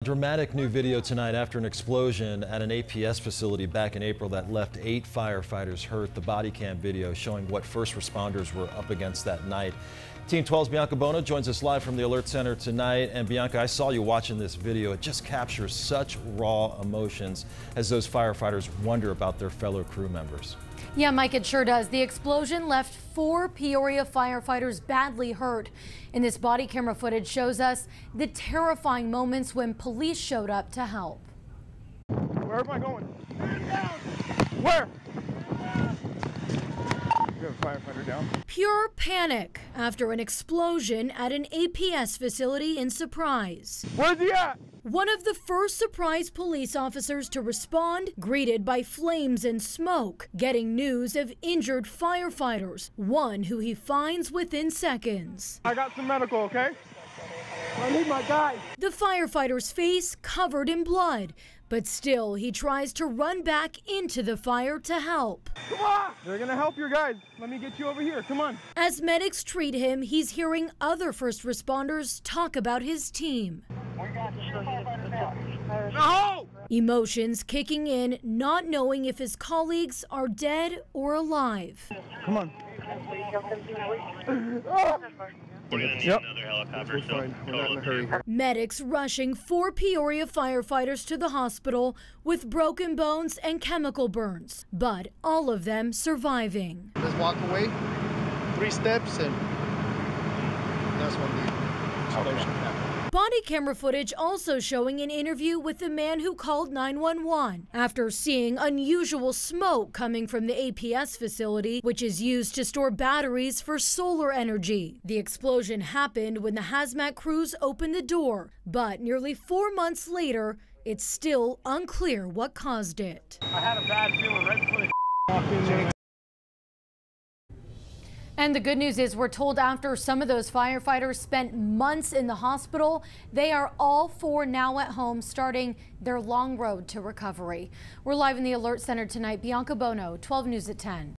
Dramatic new video tonight after an explosion at an APS facility back in April that left 8 firefighters hurt. The body cam video showing what first responders were up against that night. Team 12's Bianca Bono joins us live from the Alert Center tonight. And Bianca, I saw you watching this video. It just captures such raw emotions as those firefighters wonder about their fellow crew members. Yeah, Mike, it sure does. The explosion left 4 Peoria firefighters badly hurt. And this body camera footage shows us the terrifying moments when police showed up to help. Where am I going? Where? You have a firefighter down. Pure panic after an explosion at an APS facility in Surprise. Where's he at? One of the first Surprise police officers to respond, greeted by flames and smoke, getting news of injured firefighters, one who he finds within seconds. I got some medical, okay? I need my guy. The firefighter's face covered in blood, but still he tries to run back into the fire to help. Come on! They're gonna help your guys. Let me get you over here. Come on. As medics treat him, he's hearing other first responders talk about his team. No! Emotions kicking in, not knowing if his colleagues are dead or alive. Come on. We're going to need another helicopter, so we're not in a hurry. Medics rushing 4 Peoria firefighters to the hospital with broken bones and chemical burns, but all of them surviving. Just walk away, 3 steps, and that's when the explosion happened. Body camera footage also showing an interview with the man who called 911 after seeing unusual smoke coming from the APS facility, which is used to store batteries for solar energy. The explosion happened when the hazmat crews opened the door, but nearly 4 months later, it's still unclear what caused it. I had a bad feeling right before they walked in there. And the good news is we're told after some of those firefighters spent months in the hospital, they are all 4 now at home starting their long road to recovery. We're live in the Alert Center tonight. Bianca Bono, 12 News at 10.